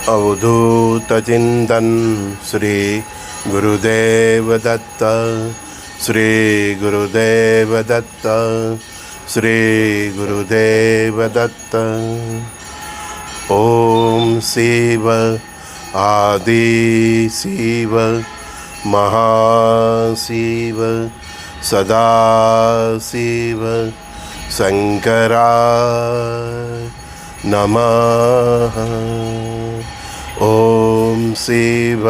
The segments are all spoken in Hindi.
अवधूत चिंतन श्री गुरुदेव दत्त, श्री गुरुदेव दत्त, श्री गुरुदेव दत्त। ओम शिव आदि शिव महाशिव सदा शिव शंकराय नमः। ओम शिव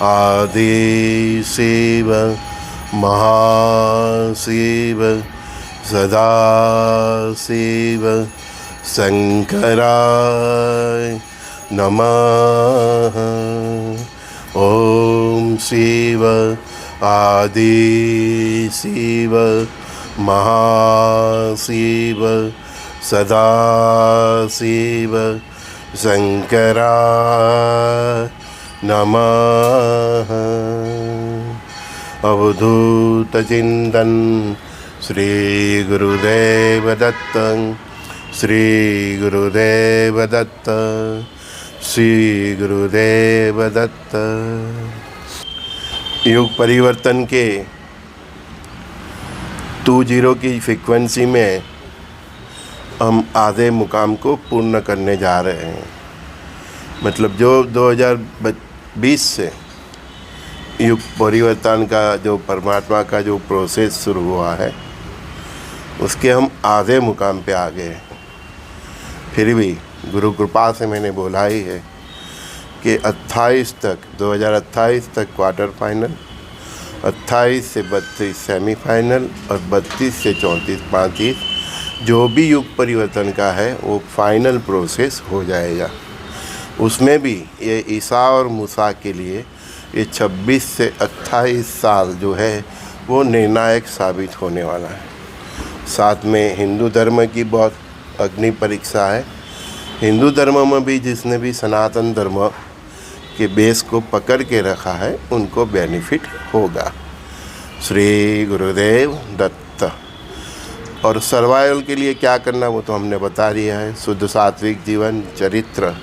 आदि शिव महाशिव सदा शिव शंकराय नमः। ओम शिव आदि शिव महाशिव सदा शिव शंकराय नमः। अवधूत चिंतन श्री गुरुदेव दत्त, श्री गुरुदेव दत्त, श्री गुरुदेव दत्त। युग परिवर्तन के 20 की फ्रीक्वेंसी में हम आधे मुकाम को पूर्ण करने जा रहे हैं। मतलब जो 2020 से युग परिवर्तन का जो परमात्मा का जो प्रोसेस शुरू हुआ है उसके हम आधे मुकाम पे आ गए हैं। फिर भी गुरु कृपा से मैंने बोला ही है कि 2028 तक क्वार्टर फाइनल, 28 से 32 सेमीफाइनल और 32 से 34 जो भी युग परिवर्तन का है वो फाइनल प्रोसेस हो जाएगा। उसमें भी ये ईसा और मूसा के लिए ये 26 से 28 साल जो है वो निर्णायक साबित होने वाला है। साथ में हिंदू धर्म की बहुत अग्नि परीक्षा है। हिंदू धर्म में भी जिसने भी सनातन धर्म के बेस को पकड़ के रखा है उनको बेनिफिट होगा। श्री गुरुदेव दत्त। और सर्वाइवल के लिए क्या करना वो तो हमने बता दिया है। शुद्ध सात्विक जीवन, चरित्र,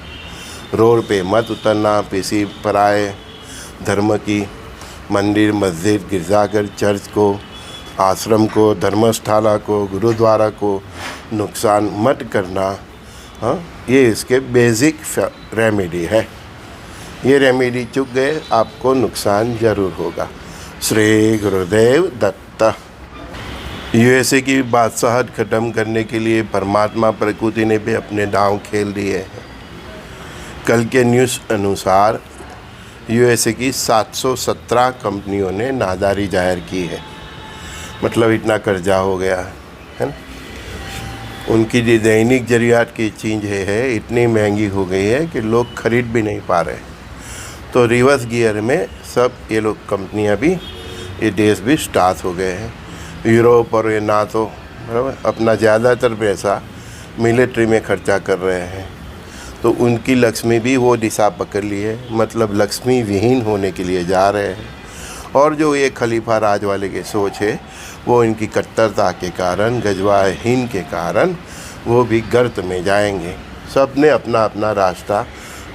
रोड पे मत उतरना, किसी पराये धर्म की मंदिर, मस्जिद, गिरजाघर, चर्च को, आश्रम को, धर्मशाला को, गुरुद्वारा को नुकसान मत करना। हाँ, ये इसके बेसिक रेमेडी है। ये रेमेडी चूक गए आपको नुकसान ज़रूर होगा। श्री गुरुदेव दत्त। यूएसए की बादशाहत ख़त्म करने के लिए परमात्मा प्रकृति ने भी अपने दांव खेल दिए हैं। कल के न्यूज़ अनुसार यूएसए की 717 कंपनियों ने नादारी जाहिर की है। मतलब इतना कर्जा हो गया है ना। उनकी जो दैनिक ज़रूरियात की चीज़ें है इतनी महंगी हो गई है कि लोग खरीद भी नहीं पा रहे। तो रिवर्स गियर में सब ये लोग कंपनियां भी, ये देश भी स्टार्ट हो गए हैं। यूरोप और ये नाटो बराबर अपना ज़्यादातर पैसा मिलिट्री में खर्चा कर रहे हैं। तो उनकी लक्ष्मी भी वो दिशा पकड़ ली है। मतलब लक्ष्मी विहीन होने के लिए जा रहे हैं। और जो ये खलीफा राज वाले की सोच है वो इनकी कट्टरता के कारण, गजवाहीन के कारण वो भी गर्त में जाएंगे। सब ने अपना अपना रास्ता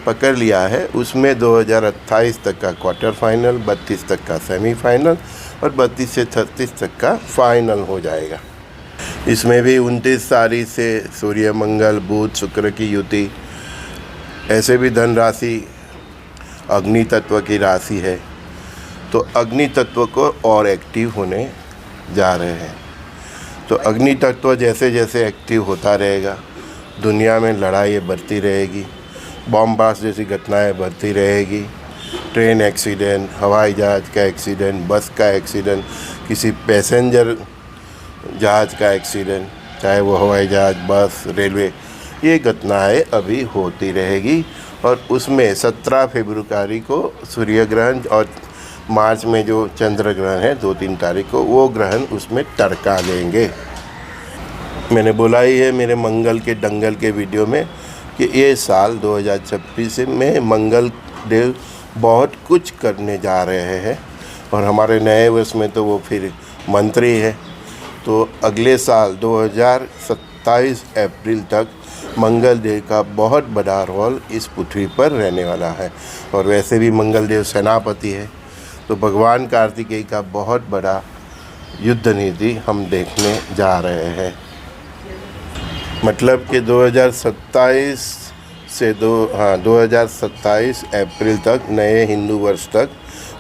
पकड़ लिया है। उसमें 2028 तक का क्वार्टर फाइनल, 32 तक का सेमीफाइनल और 32 से 36 तक का फाइनल हो जाएगा। इसमें भी 29 तारीख से सूर्य, मंगल, बुध, शुक्र की युति। ऐसे भी धन राशि अग्नि तत्व की राशि है। तो अग्नि तत्व को और एक्टिव होने जा रहे हैं। तो अग्नि तत्व जैसे जैसे एक्टिव होता रहेगा दुनिया में लड़ाई बढ़ती रहेगी, बॉम्ब ब्लास्ट जैसी घटनाएं बढ़ती रहेगी। ट्रेन एक्सीडेंट, हवाई जहाज़ का एक्सीडेंट, बस का एक्सीडेंट, किसी पैसेंजर जहाज़ का एक्सीडेंट, चाहे वो हवाई जहाज़, बस, रेलवे, ये घटनाएं अभी होती रहेगी। और उसमें 17 फरवरी को सूर्य ग्रहण और मार्च में जो चंद्र ग्रहण है 2-3 तारीख को, वो ग्रहण उसमें टरका लेंगे। मैंने बोला ही है मेरे मंगल के दंगल के वीडियो में कि ये साल 2026 में मंगल देव बहुत कुछ करने जा रहे हैं। और हमारे नए वर्ष में तो वो फिर मंत्री है। तो अगले साल 2027 अप्रैल तक मंगल देव का बहुत बड़ा रोल इस पृथ्वी पर रहने वाला है। और वैसे भी मंगल देव सेनापति है, तो भगवान कार्तिकेय का बहुत बड़ा युद्ध नीति हम देखने जा रहे हैं। मतलब कि 2027 से 2027 अप्रैल तक, नए हिंदू वर्ष तक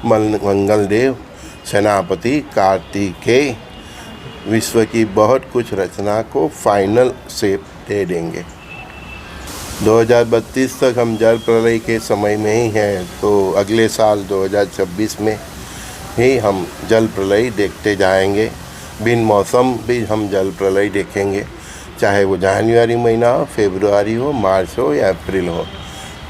मंगल देव सेनापति कार्तिकेय विश्व की बहुत कुछ रचना को फाइनल शेप दे देंगे। 2032 तक हम जल प्रलय के समय में ही हैं, तो अगले साल 2026 में ही हम जल प्रलय देखते जाएंगे। बिन मौसम भी हम जल प्रलय देखेंगे, चाहे वो जनवरी महीना हो, फरवरी हो, मार्च हो या अप्रैल हो।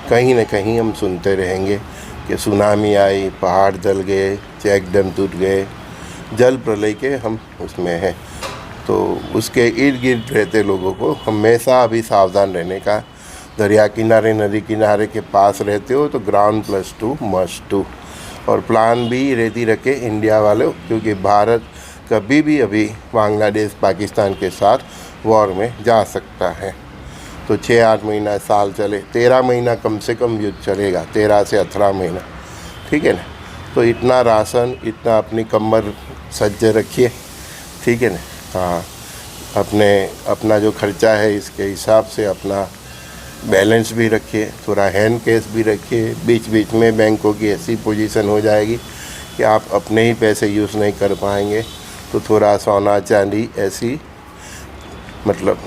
कहीं न कहीं हम सुनते रहेंगे कि सुनामी आई, पहाड़ जल गए, चेक डैम टूट गए। जल प्रलय के हम उसमें हैं, तो उसके इर्द गिर्द रहते लोगों को हमेशा अभी सावधान रहने का। दरिया किनारे, नदी किनारे के पास रहते हो तो ग्राउंड +2 मस्ट टू, और प्लान भी रेडी रखे इंडिया वाले, क्योंकि भारत कभी भी अभी बांग्लादेश, पाकिस्तान के साथ वॉर में जा सकता है। तो 6-8 महीना, साल चले, 13 महीना कम से कम युद्ध चलेगा, 13 से 18 महीना, ठीक है ना। तो इतना राशन, इतना अपनी कमर सज्ज रखिए, ठीक है ना। हाँ, अपना जो खर्चा है इसके हिसाब से अपना बैलेंस भी रखिए, थोड़ा हैंड कैश भी रखिए। बीच बीच में बैंकों की ऐसी पोजीशन हो जाएगी कि आप अपने ही पैसे यूज़ नहीं कर पाएंगे, तो थोड़ा सोना चांदी ऐसी मतलब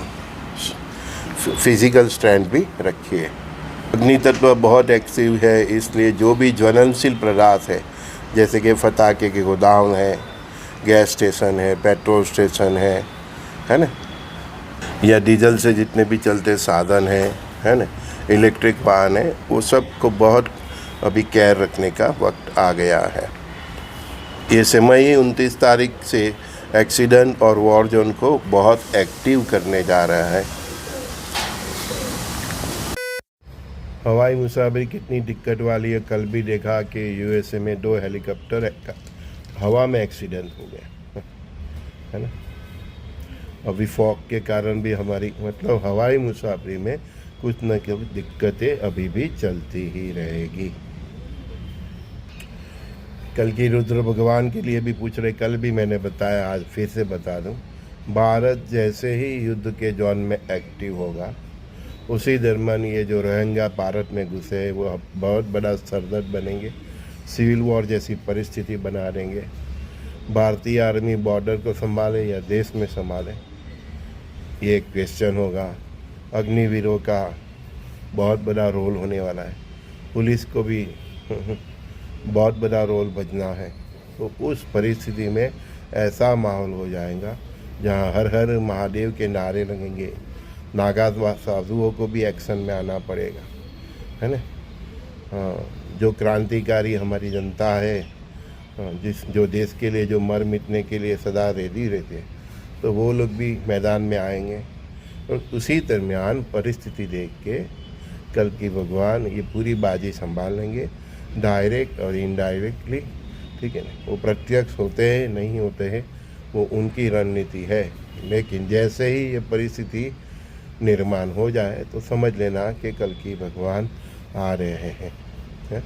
फिज़िकल स्ट्रेंथ भी रखिए। अग्नि तत्व बहुत एक्टिव है, इसलिए जो भी ज्वलनशील पदार्थ है, जैसे कि पटाखे के गोदाम है, गैस स्टेशन है, पेट्रोल स्टेशन है ना, या डीजल से जितने भी चलते साधन है ना, इलेक्ट्रिक वाहन है, वो सब को बहुत अभी केयर रखने का वक्त आ गया है। ये समय ही 29 तारीख से एक्सीडेंट और वॉर जोन को बहुत एक्टिव करने जा रहा है। हवाई मुसाफिरी कितनी दिक्कत वाली है। कल भी देखा कि यूएसए में 2 हेलीकॉप्टर हवा में एक्सीडेंट हो गए, है ना। अभी फॉग के कारण भी हमारी मतलब हवाई मुसाफिरी में कुछ न कुछ दिक्कतें अभी भी चलती ही रहेगी। कल की रुद्र भगवान के लिए भी पूछ रहे, कल भी मैंने बताया, आज फिर से बता दूं। भारत जैसे ही युद्ध के जोन में एक्टिव होगा, उसी दरमियान ये जो रोहिंग्या भारत में घुसे हैं वो बहुत बड़ा सरदर्द बनेंगे, सिविल वॉर जैसी परिस्थिति बना देंगे। भारतीय आर्मी बॉर्डर को संभाले या देश में संभाले, ये एक क्वेश्चन होगा। अग्निवीरों का बहुत बड़ा रोल होने वाला है, पुलिस को भी बहुत बड़ा रोल बजना है। तो उस परिस्थिति में ऐसा माहौल हो जाएगा जहां हर हर महादेव के नारे लगेंगे। नागा साधुओं को भी एक्शन में आना पड़ेगा, है ना। हाँ, जो क्रांतिकारी हमारी जनता है, जो देश के लिए, जो मर मिटने के लिए सदा रेडी रहते हैं, तो वो लोग भी मैदान में आएंगे। और उसी दरमियान परिस्थिति देख के कल की भगवान ये पूरी बाजी संभाल लेंगे, डायरेक्ट और इनडायरेक्टली, ठीक है ना। वो प्रत्यक्ष होते हैं नहीं होते हैं, वो उनकी रणनीति है। लेकिन जैसे ही ये परिस्थिति निर्माण हो जाए तो समझ लेना कि कल की भगवान आ रहे हैं, है?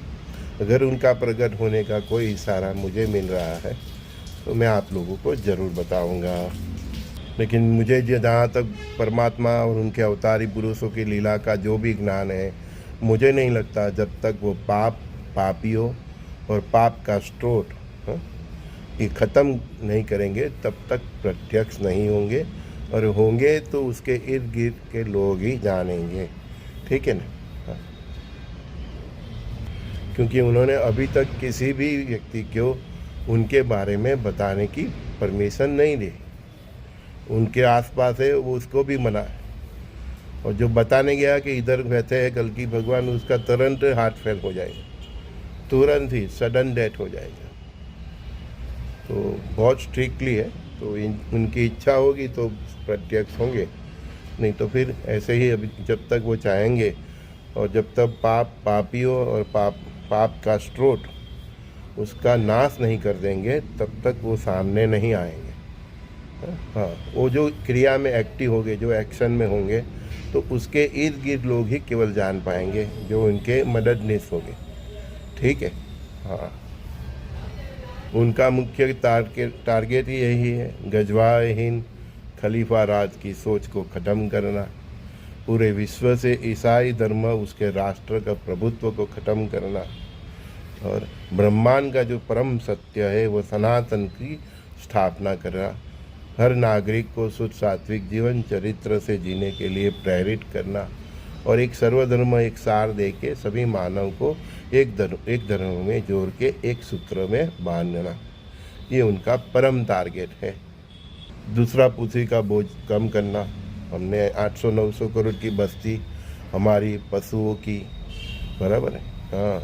अगर उनका प्रकट होने का कोई इशारा मुझे मिल रहा है तो मैं आप लोगों को ज़रूर बताऊंगा। लेकिन मुझे जहाँ तक परमात्मा और उनके अवतारी पुरुषों की लीला का जो भी ज्ञान है, मुझे नहीं लगता जब तक वो पापियों और पाप का स्रोत ये ख़त्म नहीं करेंगे तब तक प्रत्यक्ष नहीं होंगे, और होंगे तो उसके इर्द गिर्द के लोग ही जानेंगे, ठीक है ना। क्योंकि उन्होंने अभी तक किसी भी व्यक्ति को उनके बारे में बताने की परमिशन नहीं दी। उनके आसपास है वो उसको भी मना, और जो बताने गया कि इधर बैठे हैं कल की भगवान, उसका तुरंत हार्ट फेल हो जाएगा, तुरंत ही सडन डेथ हो जाएगा। तो बहुत स्ट्रिक्टली है, तो उनकी इच्छा होगी तो प्रत्यक्ष होंगे, नहीं तो फिर ऐसे ही अभी जब तक वो चाहेंगे, और जब तक पापियों और पाप का स्रोत उसका नाश नहीं कर देंगे तब तक वो सामने नहीं आएंगे। हाँ, वो जो क्रिया में एक्टिव होंगे, जो एक्शन में होंगे, तो उसके इर्द गिर्द लोग ही केवल जान पाएंगे जो उनके मददनीश होंगे। ठीक है, हाँ। उनका मुख्य टारगेट ही यही है, गजवाए हिंद खलीफा राज की सोच को ख़त्म करना, पूरे विश्व से ईसाई धर्म उसके राष्ट्र का प्रभुत्व को ख़त्म करना, और ब्रह्मांड का जो परम सत्य है वो सनातन की स्थापना करना, हर नागरिक को शुद्ध सात्विक जीवन चरित्र से जीने के लिए प्रेरित करना, और एक सर्वधर्म एक सार दे के सभी मानव को एक धर्म में जोड़ के एक सूत्र में बांधना, ये उनका परम टारगेट है। दूसरा, पृथ्वी का बोझ कम करना। हमने 800-900 करोड़ की बस्ती हमारी पशुओं की, बराबर है, हाँ।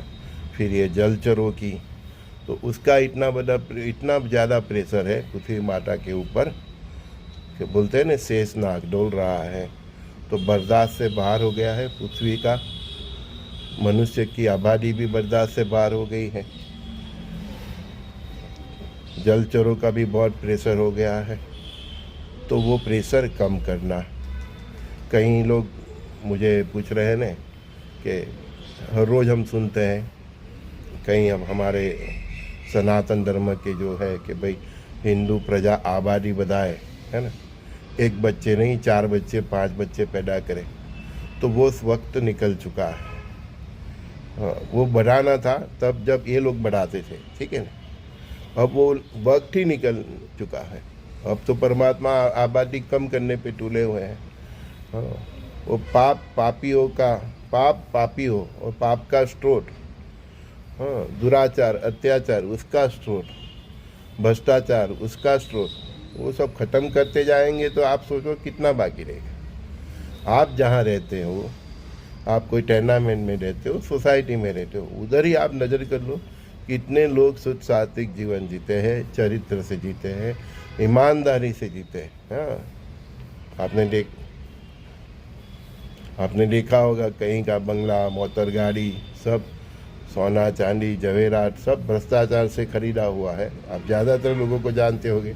फिर ये जलचरों की, तो उसका इतना ज़्यादा प्रेशर है पृथ्वी माता के ऊपर कि बोलते हैं ना शेषनाग डोल रहा है, तो बर्दाश्त से बाहर हो गया है पृथ्वी का। मनुष्य की आबादी भी बर्दाश्त से बाहर हो गई है। जलचरों का भी बहुत प्रेशर हो गया है, तो वो प्रेशर कम करना। कई लोग मुझे पूछ रहे हैं ना कि हर रोज़ हम सुनते हैं कहीं अब हमारे सनातन धर्म के जो है कि भाई हिंदू प्रजा आबादी बढ़ाए, है ना, 1 बच्चे नहीं 4 बच्चे 5 बच्चे पैदा करें, तो वो वक्त निकल चुका है। हाँ, वो बढ़ाना था तब जब ये लोग बढ़ाते थे, ठीक है ना। अब वो वक्त ही निकल चुका है। अब तो परमात्मा आबादी कम करने पे तुले हुए हैं। हाँ, वो पापी हो और पाप का स्रोत, हाँ, दुराचार अत्याचार उसका स्रोत, भ्रष्टाचार उसका स्रोत, वो सब खत्म करते जाएंगे तो आप सोचो कितना बाकी रहेगा। आप जहाँ रहते हो, आप कोई टूर्नामेंट में रहते हो, सोसाइटी में रहते हो, उधर ही आप नज़र कर लो कितने लोग शुद्ध सात्विक जीवन जीते हैं, चरित्र से जीते हैं, ईमानदारी से जीते हैं। हाँ, आपने देखा होगा कहीं का बंगला मोटर गाड़ी सब सोना चांदी जवेरात सब भ्रष्टाचार से खरीदा हुआ है। आप ज़्यादातर लोगों को जानते होंगे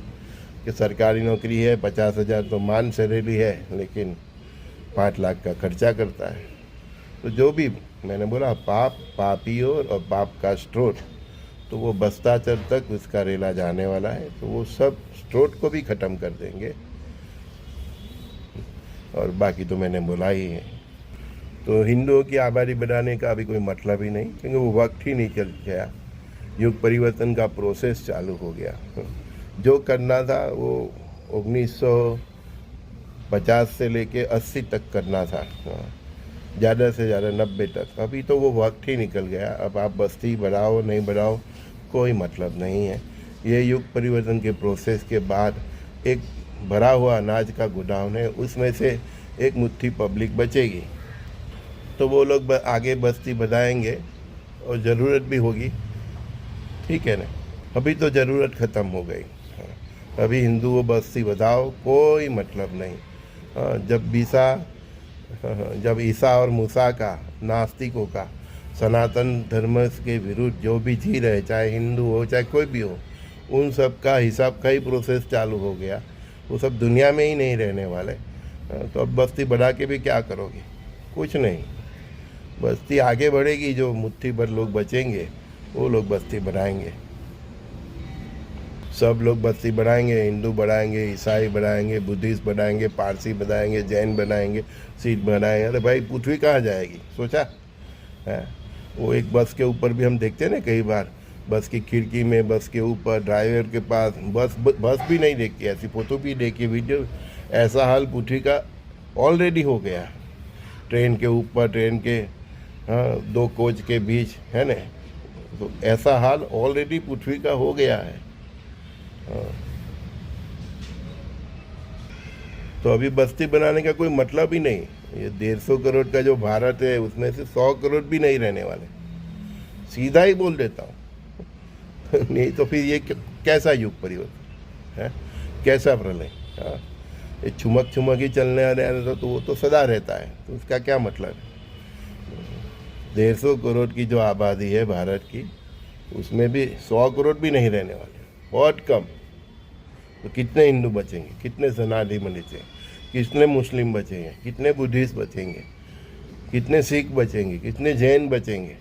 कि सरकारी नौकरी है, 50,000 तो मान सैलरी है, लेकिन 5 लाख का खर्चा करता है। तो जो भी मैंने बोला पापी और पाप का स्रोत, तो वो भ्रष्टाचार तक उसका रेला जाने वाला है, तो वो सब स्रोत को भी ख़त्म कर देंगे। और बाकी तो मैंने बोला ही है। तो हिंदुओं की आबादी बढ़ाने का अभी कोई मतलब ही नहीं, क्योंकि वो वक्त ही निकल गया, युग परिवर्तन का प्रोसेस चालू हो गया। जो करना था वो 1950 से लेके 80 तक करना था, ज़्यादा से ज़्यादा 90 तक। अभी तो वो वक्त ही निकल गया। अब आप बस्ती बढ़ाओ नहीं बढ़ाओ कोई मतलब नहीं है। ये युग परिवर्तन के प्रोसेस के बाद एक भरा हुआ अनाज का गोडाउन है, उसमें से एक मुट्ठी पब्लिक बचेगी, तो वो लोग आगे बस्ती बढ़ाएंगे और ज़रूरत भी होगी, ठीक है ना। अभी तो ज़रूरत ख़त्म हो गई। अभी हिंदुओं बस्ती बढ़ाओ कोई मतलब नहीं। जब ईसा और मूसा का, नास्तिकों का, सनातन धर्म के विरुद्ध जो भी जी रहे, चाहे हिंदू हो चाहे कोई भी हो, उन सब का हिसाब का ही प्रोसेस चालू हो गया। वो सब दुनिया में ही नहीं रहने वाले। तो अब बस्ती बढ़ा के भी क्या करोगे? कुछ नहीं। बस्ती आगे बढ़ेगी, जो मुट्ठी भर लोग बचेंगे वो लोग बस्ती बढ़ाएंगे। सब लोग बस्ती बढ़ाएंगे, हिंदू बढ़ाएंगे, ईसाई बढ़ाएंगे, बुद्धिस्ट बढ़ाएंगे, पारसी बढ़ाएंगे, जैन बढ़ाएंगे, सिख बढ़ाएंगे। अरे भाई पृथ्वी कहाँ जाएगी? सोचा है? वो एक बस के ऊपर भी हम देखते हैं ना, कई बार बस की खिड़की में, बस के ऊपर, ड्राइवर के पास बस भी नहीं देखती, ऐसी फोटो भी देखी, वीडियो। ऐसा हाल पृथ्वी का ऑलरेडी हो गया। ट्रेन के ऊपर, ट्रेन के 2 कोच के बीच, है ना, तो ऐसा हाल ऑलरेडी पृथ्वी का हो गया है। तो अभी बस्ती बनाने का कोई मतलब ही नहीं। ये 150 करोड़ का जो भारत है, उसमें से 100 करोड़ भी नहीं रहने वाले, सीधा ही बोल देता हूँ। नहीं तो फिर ये कैसा युग परिवर्तन है, कैसा प्रलय? ये छुमक ही चलने वाले तो वो तो सदा रहता है, तो उसका क्या मतलब है? 150 करोड़ की जो आबादी है भारत की, उसमें भी 100 करोड़ भी नहीं रहने वाले, बहुत कम। तो कितने हिंदू बचेंगे, कितने सनातनी बचेंगे, कितने मुस्लिम बचेंगे, कितने बुद्धिस्ट बचेंगे, कितने सिख बचेंगे, कितने जैन बचेंगे,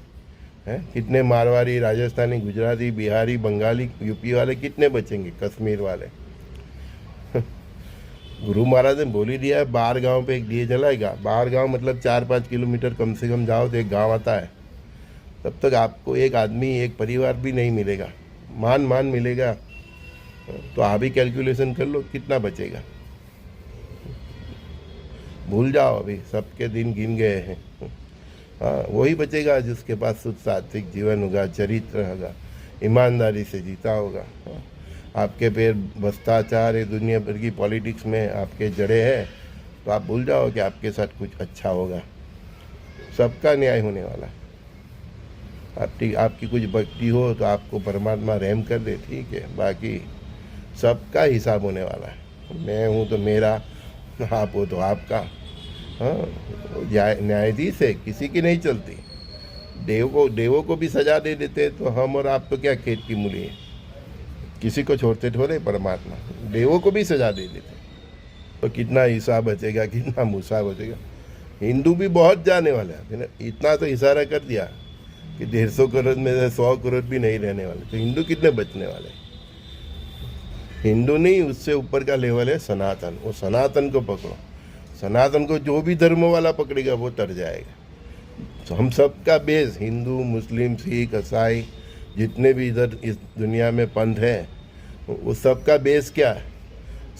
हैं? कितने मारवाड़ी, राजस्थानी, गुजराती, बिहारी, बंगाली, यूपी वाले कितने बचेंगे, कश्मीर वाले। गुरु महाराज ने बोल ही दिया है, बाहर गांव पे एक दिए जलाएगा। बाहर गांव मतलब 4-5 किलोमीटर कम से कम जाओ तो एक गांव आता है। तब तक आपको एक आदमी, एक परिवार भी नहीं मिलेगा, मान मिलेगा। तो आप ही कैलकुलेशन कर लो कितना बचेगा। भूल जाओ, अभी सबके दिन गिन गए हैं। हाँ, वही बचेगा जिसके पास शुद्ध सात्विक जीवन होगा, चरित्र होगा, ईमानदारी से जीता होगा। हाँ, आपके पैर भ्रष्टाचार है, दुनिया भर की पॉलिटिक्स में आपके जड़े हैं, तो आप भूल जाओ कि आपके साथ कुछ अच्छा होगा। सबका न्याय होने वाला है। आपकी कुछ भक्ति हो तो आपको परमात्मा रहम कर दे, ठीक है, बाकी सबका हिसाब होने वाला है। मैं हूँ तो मेरा, आप हो तो आपका। हाँ, न्यायाधीश है, किसी की नहीं चलती। देवों को भी सजा दे देते तो हम और आप तो क्या खेत की मूली है, किसी को छोड़ते थोड़े परमात्मा, देवों को भी सजा दे देते। तो कितना हिसाब बचेगा, कितना मूसा बचेगा। हिंदू भी बहुत जाने वाला है, इतना तो इशारा कर दिया कि 150 करोड़ में से 100 करोड़ भी नहीं रहने वाले। तो हिंदू कितने बचने वाले? हिंदू नहीं, उससे ऊपर का लेवल है सनातन। वो सनातन को पकड़ो। सनातन को जो भी धर्म वाला पकड़ेगा वो तर जाएगा। तो हम सबका बेस, हिंदू, मुस्लिम, सिख, ईसाई, जितने भी इधर इस दुनिया में पंथ है, वो सबका बेस क्या है?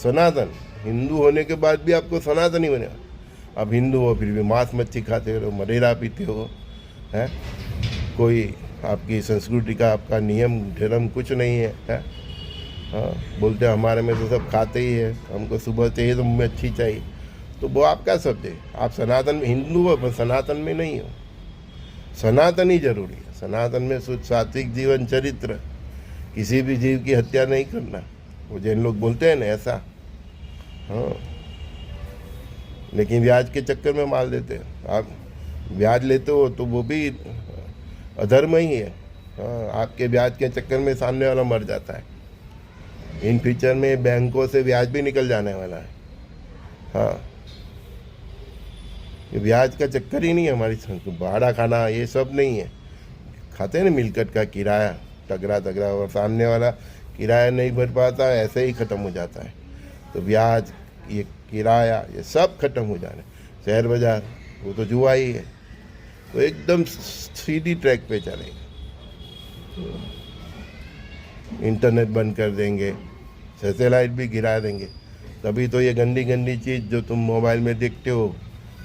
सनातन। हिंदू होने के बाद भी आपको सनातन ही बनेगा। अब हिंदू हो फिर भी मांस मच्छी खाते हो, मदिरा पीते हो, हैं? कोई आपकी संस्कृति का, आपका नियम धर्म कुछ नहीं है, है? हाँ, बोलते हमारे में तो सब खाते ही है, हमको सुबह चाहिए तो मुँह में अच्छी चाहिए। तो वो आपका शब्द है। आप सनातन में हिंदू हो पर सनातन में नहीं हो। सनातन ही जरूरी है। सनातन में शुद्ध सात्विक जीवन चरित्र, किसी भी जीव की हत्या नहीं करना। वो जैन लोग बोलते हैं ना ऐसा। हाँ, लेकिन ब्याज के चक्कर में मार देते हैं। आप ब्याज लेते हो तो वो भी अधर्म ही है। हाँ, आपके ब्याज के चक्कर में सामने वाला मर जाता है। इन फ्यूचर में बैंकों से ब्याज भी निकल जाने वाला है। हाँ, ये ब्याज का चक्कर ही नहीं है हमारी संस्कृति। भाड़ा खाना ये सब नहीं है। खाते हैं ना मिलकत का किराया, तगड़ा, और सामने वाला किराया नहीं भर पाता, ऐसे ही ख़त्म हो जाता है। तो ब्याज, ये किराया, ये सब खत्म हो जाना। शहर बाजार वो तो जुआ ही है। तो एकदम सीधी ट्रैक पे चलेगा। इंटरनेट बंद कर देंगे, सैटेलाइट भी गिरा देंगे, तभी तो ये गंदी चीज़ जो तुम मोबाइल में देखते हो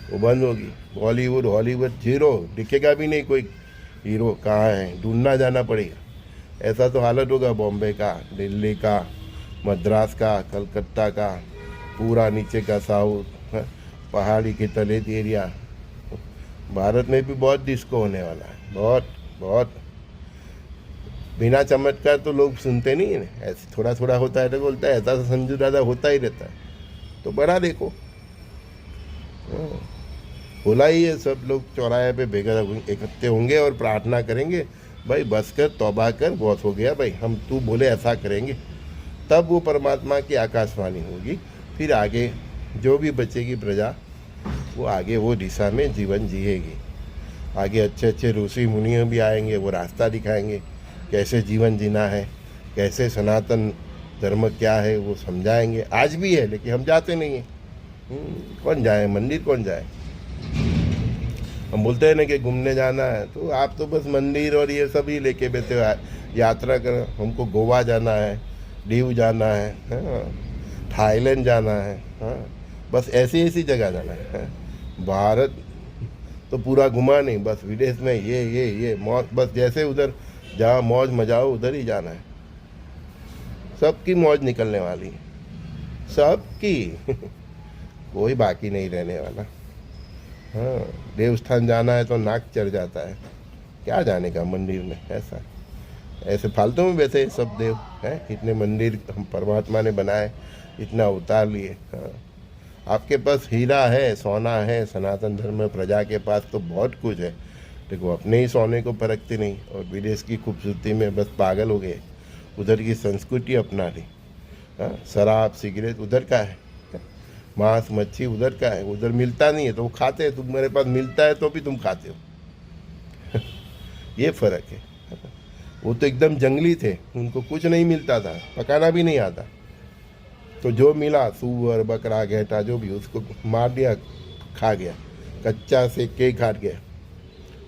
वो बंद होगी। बॉलीवुड हॉलीवुड जीरो, दिखेगा भी नहीं कोई हीरो कहाँ है, ढूंढना जाना पड़ेगा। ऐसा तो हालत होगा बॉम्बे का, दिल्ली का, मद्रास का, कलकत्ता का, पूरा नीचे का साउथ, पहाड़ी के तलेत एरिया। भारत में भी बहुत डिस्को होने वाला है, बहुत। बिना चमत्कार तो लोग सुनते नहीं है। ऐसे थोड़ा होता है तो बोलता है ऐसा तो संजू दादा होता ही रहता है। तो बड़ा देखो, बोला ही है, सब लोग चौराहे पे बेघर इकट्ठे होंगे और प्रार्थना करेंगे, भाई बस कर, तौबा कर, बहुत हो गया भाई, हम तू बोले ऐसा करेंगे। तब वो परमात्मा की आकाशवाणी होगी। फिर आगे जो भी बचेगी प्रजा, वो आगे वो दिशा में जीवन जिएगी। आगे अच्छे ऋषि मुनियों भी आएंगे, वो रास्ता दिखाएंगे कैसे जीवन जीना है, कैसे सनातन धर्म क्या है वो समझाएंगे। आज भी है लेकिन हम जाते नहीं हैं। कौन जाए मंदिर, कौन जाए? हम बोलते हैं ना कि घूमने जाना है, तो आप तो बस मंदिर और ये सब ही लेके बैठे हो। यात्रा कर, हमको गोवा जाना है, दीव जाना है, हाँ, थाईलैंड जाना है, हाँ, बस ऐसी जगह जाना है। भारत तो पूरा घुमा नहीं, बस विदेश में ये मौज, बस जैसे उधर जहाँ मौज मजाओ उधर ही जाना है। सबकी मौज निकलने वाली है, सबकी। कोई बाकी नहीं रहने वाला। हाँ, देवस्थान जाना है तो नाक चढ़ जाता है, क्या जाने का मंदिर में। ऐसे फालतू में बैठे सब देव हैं। इतने मंदिर हम परमात्मा ने बनाए, इतना उतार लिए। हाँ, आपके पास हीरा है, सोना है, सनातन धर्म में प्रजा के पास तो बहुत कुछ है, देखो अपने ही सोने को परखते नहीं और विदेश की खूबसूरती में बस पागल हो गए। उधर की संस्कृति अपना ली। हाँ, शराब सिगरेट उधर का है, मांस मच्छी उधर का है, उधर मिलता नहीं है तो वो खाते हैं, तुम्हारे पास मिलता है तो भी तुम खाते हो। ये फ़र्क है। वो तो एकदम जंगली थे, उनको कुछ नहीं मिलता था, पकाना भी नहीं आता, तो जो मिला सूअर बकरा घेटा जो भी, उसको मार दिया, खा गया, कच्चा सेक के ही खा गया।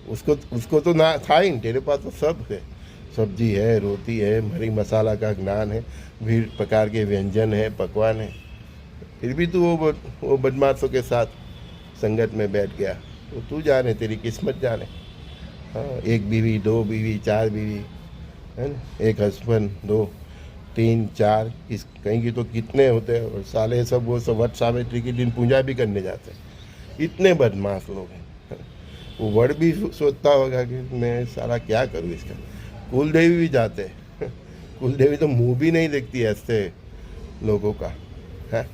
उसको तो ना था ही, तेरे पास तो सब है, सब्जी है, रोटी है, मरी मसाला का ज्ञान है, विभिन्न प्रकार के व्यंजन है, पकवान है, फिर भी तू वो बदमाशों के साथ संगत में बैठ गया। तो तू जाने, तेरी किस्मत जाने। हाँ, 1 बीवी 2 बीवी 4 बीवी है ना, 1 हस्बैंड 2 3 4, इस कहीं की तो कितने होते हैं, और साले सब वो सब वट सावित्री के दिन पूजा भी करने जाते हैं। इतने बदमाश लोग हैं। वो वर्ड भी सोचता होगा कि मैं सारा क्या करूँ इसका। कुल देवी भी जाते हैं। कुल देवी तो मुंह भी नहीं देखती ऐसे लोगों का है।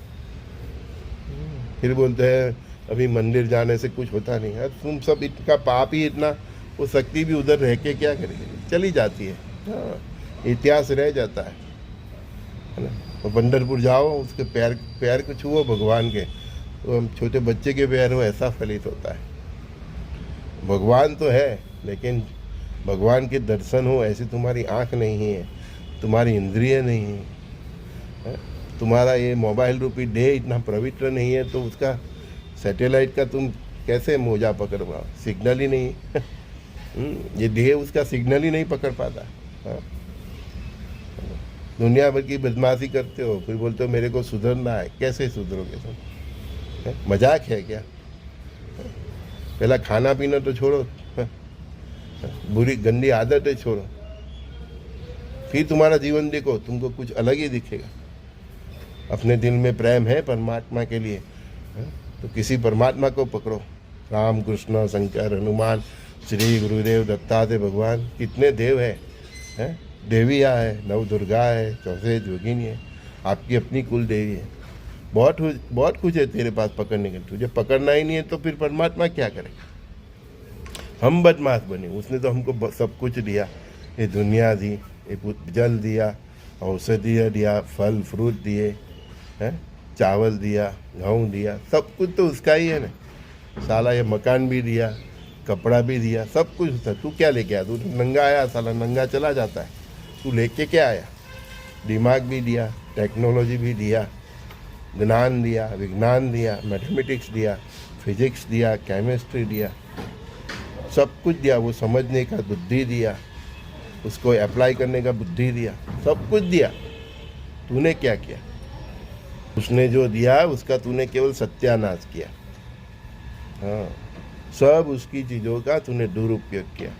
फिर बोलते हैं अभी मंदिर जाने से कुछ होता नहीं है। तुम सब इनका पाप ही इतना, वो शक्ति भी उधर रह के क्या करेगी, चली जाती है। हाँ, इतिहास रह जाता है ना। और पंढरपुर जाओ, उसके पैर को छुओ भगवान के, तो हम छोटे बच्चे के पैर हो ऐसा फलित होता है। भगवान तो है, लेकिन भगवान के दर्शन हो ऐसी तुम्हारी आँख नहीं है, तुम्हारी इंद्रिय नहीं है, तुम्हारा ये मोबाइल रूपी देह इतना पवित्र नहीं है, तो उसका सैटेलाइट का तुम कैसे मोजा पकड़ पाओ, सिग्नल ही नहीं। ये देह उसका सिग्नल ही नहीं पकड़ पाता। हाँ? दुनिया भर की बदमाशी करते हो, फिर बोलते हो मेरे को सुधरना है। कैसे सुधरोगे तुम? मजाक है क्या? पहला खाना पीना तो छोड़ो, बुरी गंदी आदतें छोड़ो, फिर तुम्हारा जीवन देखो, तुमको कुछ अलग ही दिखेगा। अपने दिल में प्रेम है परमात्मा के लिए, तो किसी परमात्मा को पकड़ो। राम कृष्ण शंकर हनुमान श्री गुरुदेव दत्तात्रेय भगवान, कितने देव है, देविया है, नव दुर्गा है, 64 जोगिनी है, आपकी अपनी कुल देवी है। बहुत कुछ है तेरे पास पकड़ने के लिए, तुझे पकड़ना ही नहीं है तो फिर परमात्मा क्या करे? हम बदमाश बने, उसने तो हमको सब कुछ दिया, ये दुनिया दी, ये जल दिया, औषधि दिया, फल फ्रूट दिए हैं, चावल दिया, गेहूँ दिया, सब कुछ तो उसका ही है ना। साला ये मकान भी दिया, कपड़ा भी दिया, सब कुछ था। तू क्या लेके आया? तू नंगा आया, साला नंगा चला जाता है। तू लेके क्या आया? दिमाग भी दिया, टेक्नोलॉजी भी दिया, ज्ञान दिया, विज्ञान दिया, मैथमेटिक्स दिया, फिजिक्स दिया, केमिस्ट्री दिया, सब कुछ दिया। वो समझने का बुद्धि दिया, उसको अप्लाई करने का बुद्धि दिया, सब कुछ दिया। तूने क्या किया? उसने जो दिया उसका तूने केवल सत्यानाश किया। हाँ, सब उसकी चीज़ों का तूने दुरुपयोग किया।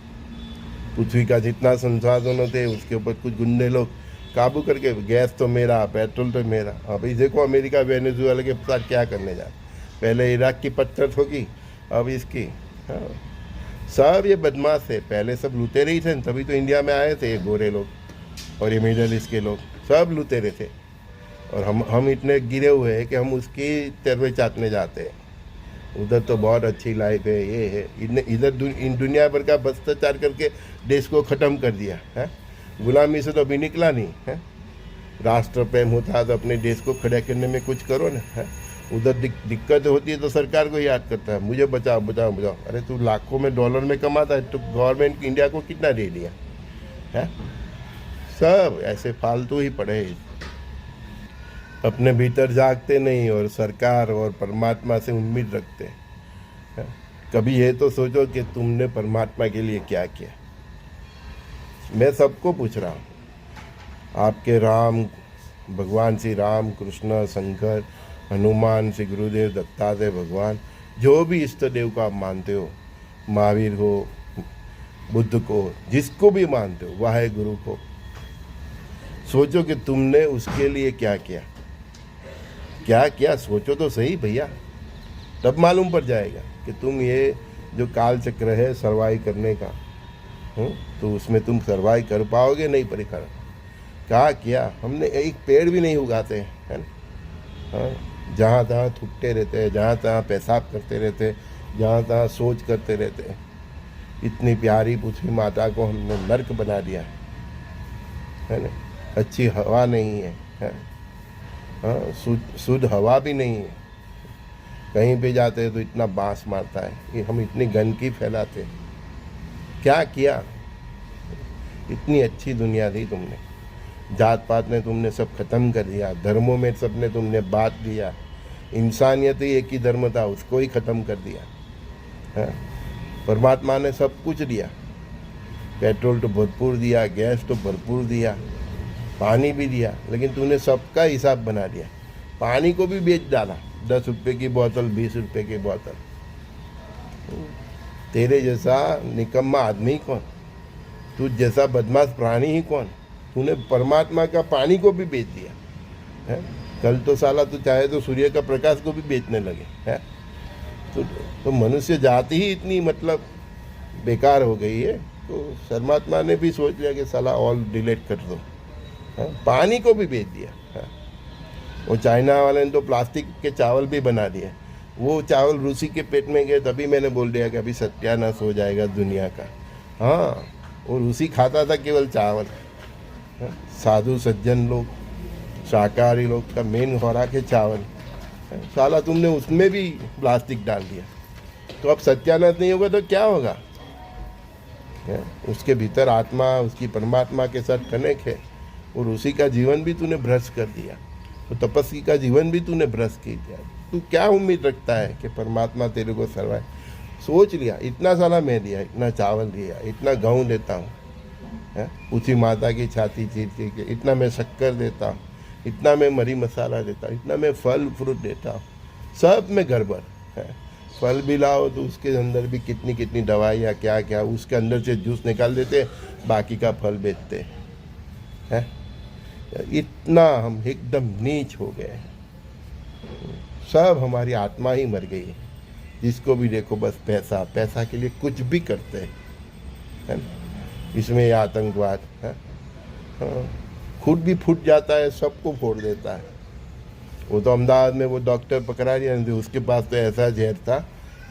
पृथ्वी का जितना संसाधन होते उसके ऊपर कुछ गुंडे लोग काबू करके, गैस तो मेरा, पेट्रोल तो मेरा। अभी देखो अमेरिका वेनेजुएला के साथ क्या करने जा, पहले इराक की पत्थर ठोकी, अब इसकी। हाँ, सब ये बदमाश है। पहले सब लुटेरे ही थे, तभी तो इंडिया में आए थे ये गोरे लोग और ये मिडल ईस्ट के लोग, सब लुटेरे थे। और हम इतने गिरे हुए हैं कि हम उसकी तरवे चाटने जाते हैं। उधर तो बहुत अच्छी लाइफ है, ये है। इधर इन दुनिया भर का भ्रष्टाचार करके देश को ख़त्म कर दिया है। गुलामी से तो अभी निकला नहीं है। राष्ट्र प्रेम होता है तो अपने देश को खड़ा करने में कुछ करो ना है। उधर दिक्कत होती है तो सरकार को याद करता है, मुझे बचाओ बचाओ बचाओ। अरे तू लाखों में डॉलर में कमाता है, तो गवर्नमेंट इंडिया को कितना दे दिया है? सब ऐसे फालतू ही पड़े, अपने भीतर जागते नहीं और सरकार और परमात्मा से उम्मीद रखते हैं। कभी ये तो सोचो कि तुमने परमात्मा के लिए क्या किया। मैं सबको पूछ रहा हूँ, आपके राम, भगवान श्री राम कृष्ण शंकर हनुमान श्री गुरुदेव दत्तात्रेय भगवान, जो भी इष्ट देव को आप मानते हो, महावीर हो, बुद्ध को, जिसको भी मानते हो, वाहे गुरु को, सोचो कि तुमने उसके लिए क्या किया। क्या क्या सोचो तो सही भैया, तब मालूम पड़ जाएगा कि तुम ये जो काल चक्र है सर्वाइव करने का, तो उसमें तुम सर्वाइव कर पाओगे नहीं। परीक्षा क्या किया हमने? एक पेड़ भी नहीं उगाते है ना। हाँ, जहाँ तहाँ थूकते रहते हैं, जहाँ तहाँ पेशाब करते रहते हैं, जहाँ तहाँ सोच करते रहते हैं। इतनी प्यारी पृथ्वी माता को हमने नर्क बना दिया है ना। अच्छी हवा नहीं है, हाँ, शुद्ध हवा भी नहीं है, कहीं पे जाते हैं तो इतना बांस मारता है, ये हम इतनी गंदगी फैलाते हैं। क्या किया? इतनी अच्छी दुनिया दी तुमने, जात पात ने तुमने सब खत्म कर दिया, धर्मों में सब ने तुमने बांट दिया, इंसानियत ही एक ही धर्म था उसको ही ख़त्म कर दिया है। परमात्मा ने सब कुछ दिया, पेट्रोल तो भरपूर दिया, गैस तो भरपूर दिया, पानी भी दिया, लेकिन तूने सबका हिसाब बना दिया। पानी को भी बेच डाला, 10 रुपये की बोतल, 20 रुपये की बोतल। तेरे जैसा निकम्मा आदमी कौन, तू जैसा बदमाश प्राणी ही कौन। तूने परमात्मा का पानी को भी बेच दिया है। कल तो साला तू चाहे तो सूर्य का प्रकाश को भी बेचने लगे है। तो मनुष्य जाति ही इतनी मतलब बेकार हो गई है। तो परमात्मा ने भी सोच लिया कि साला ऑल डिलीट कर दो, पानी को भी बेच दिया है। वो चाइना वाले ने तो प्लास्टिक के चावल भी बना दिए। वो चावल रूसी के पेट में गए तभी मैंने बोल दिया कि अभी सत्यानाश हो जाएगा दुनिया का। हाँ, वो रूसी खाता था केवल चावल। साधु सज्जन लोग, शाकाहारी लोग का मेन खुराक है चावल। साला तुमने उसमें भी प्लास्टिक डाल दिया, तो अब सत्यानाश नहीं होगा तो क्या होगा? उसके भीतर आत्मा उसकी परमात्मा के साथ कनेक्ट है, और उसी का जीवन भी तूने भ्रष्ट कर दिया। तो तपस्वी का जीवन भी तूने भ्रष्ट कर दिया। तू क्या उम्मीद रखता है कि परमात्मा तेरे को सर्वाए? सोच लिया, इतना साला मैं दिया, इतना चावल दिया, इतना गेहूँ देता हूँ, उसी माता की छाती चीर के, इतना मैं शक्कर देता हूँ, इतना मैं मरी मसाला देता हूँ, इतना मैं फल फ्रूट देता हूँ, सब में गड़बड़ है। फल भी लाओ तो उसके अंदर भी कितनी कितनी दवाइयाँ, क्या क्या, उसके अंदर से जूस निकाल देते, बाकी का फल बेचते हैं। इतना हम एकदम नीच हो गए हैं। सब हमारी आत्मा ही मर गई है। जिसको भी देखो बस पैसा, पैसा के लिए कुछ भी करते हैं, है ना। इसमें यह आतंकवाद है, खुद भी फूट जाता है, सबको फोड़ देता है। वो तो अहमदाबाद में वो डॉक्टर पकड़ा दिया, उसके पास तो ऐसा जहर था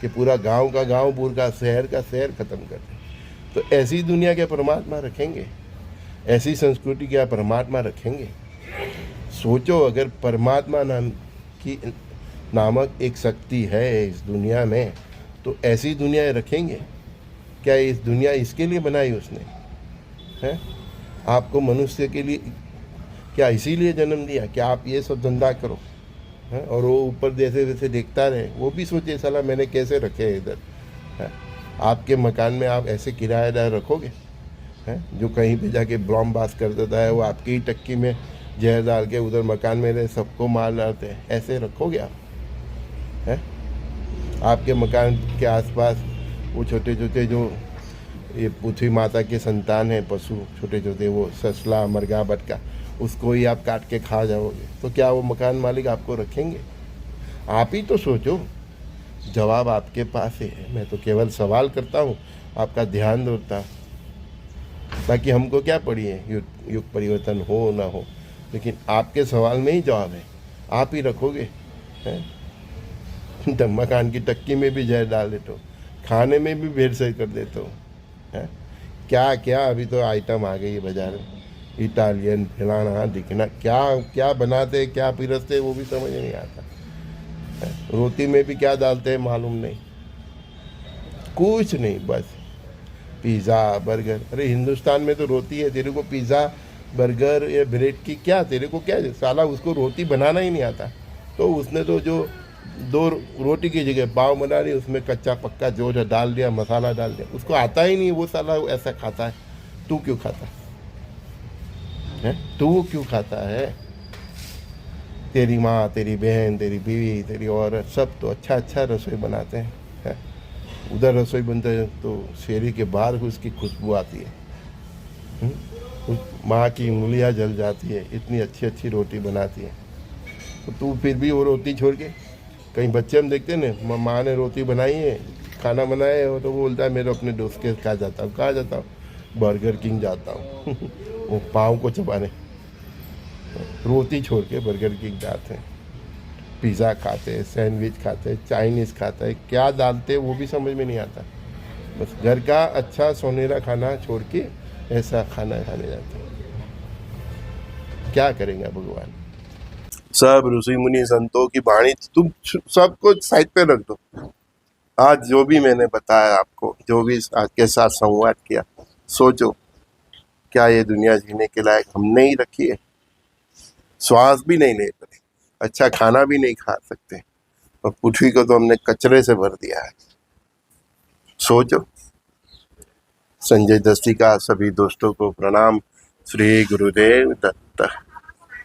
कि पूरा गांव का गांव, पूरा शहर का शहर ख़त्म कर दिया। तो ऐसी दुनिया के परमात्मा रखेंगे? ऐसी संस्कृति क्या परमात्मा रखेंगे? सोचो, अगर परमात्मा नामक एक शक्ति है इस दुनिया में, तो ऐसी दुनिया रखेंगे क्या? इस दुनिया इसके लिए बनाई उसने है? आपको मनुष्य के लिए क्या इसीलिए जन्म दिया कि आप ये सब धंधा करो है? और वो ऊपर जैसे वैसे देखता रहे, वो भी सोचे साला मैंने कैसे रखे इधर है? आपके मकान में आप ऐसे किराएदार रखोगे है? जो कहीं पे जाके बॉम्ब बास कर देता है, वो आपकी ही टक्की में जहर डाल के उधर मकान में रहे सबको मार डालते हैं, ऐसे रखोगे आप है? आपके मकान के आसपास वो छोटे छोटे जो ये पृथ्वी माता के संतान हैं, पशु छोटे छोटे, वो ससला, मरगा, बटका, उसको ही आप काट के खा जाओगे, तो क्या वो मकान मालिक आपको रखेंगे? आप ही तो सोचो। जवाब आपके पास है। मैं तो केवल सवाल करता हूँ, आपका ध्यान देता। बाकी हमको क्या पड़ी है, युग परिवर्तन हो ना हो, लेकिन आपके सवाल में ही जवाब है। आप ही रखोगे हैं? मकान की टक्की में भी जहर डाल देते हो, खाने में भी भेड़सेड़ कर देते हो है? क्या क्या अभी तो आइटम आ गई है बाजार में, इटालियन फलाना दिखना, क्या क्या बनाते क्या पिरसते वो भी समझ नहीं आता है? रोटी में भी क्या डालते हैं मालूम नहीं, कुछ नहीं, बस पिज़्ज़ा बर्गर। अरे हिंदुस्तान में तो रोटी है, तेरे को पिज़्ज़ा बर्गर या ब्रेड की क्या, तेरे को क्या, साला उसको रोटी बनाना ही नहीं आता। तो उसने तो जो 2 रोटी की जगह पाव बना ली, उसमें कच्चा पक्का जो डाल दिया, मसाला डाल दिया, उसको आता ही नहीं, वो साला ऐसा खाता है। तू क्यों खाता है? तू क्यों खाता है? तेरी माँ, तेरी बहन, तेरी बीवी, तेरी औरत सब तो अच्छा अच्छा रसोई बनाते हैं है? उधर रसोई बनते हैं तो शेरी के बाहर उसकी खुशबू आती है। माँ की उंगलियाँ जल जाती है, इतनी अच्छी अच्छी रोटी बनाती है। तो तू फिर भी वो रोटी छोड़ के, कहीं बच्चे हम देखते हैं ना, माँ ने रोटी बनाई है, खाना बनाया है, तो वो बोलता है मेरे अपने दोस्त के कहाँ जाता हूँ, कहाँ जाता हूँ, बर्गर किंग जाता हूँ। वो पाँव को चबाने, रोटी छोड़ के बर्गर किंग जाते हैं, पिज़्ज़ा खाते हैं, सैंडविच खाते हैं, चाइनीज़ खाता है, क्या डालते हैं वो भी समझ में नहीं आता। बस घर का अच्छा सोनेरा खाना छोड़ के ऐसा खाना खाने जाते हैं। क्या करेंगे भगवान? सब ऋषि मुनि संतों की वाणी तुम सबको साइड पे रख दो। आज जो भी मैंने बताया आपको, जो भी आज के साथ संवाद किया, सोचो क्या ये दुनिया जीने के लायक हमने ही रखी है? श्वास भी नहीं ले पाते, अच्छा खाना भी नहीं खा सकते, और पृथ्वी को तो हमने कचरे से भर दिया है। सोचो। संजय दस्ती का सभी दोस्तों को प्रणाम। श्री गुरुदेव दत्त।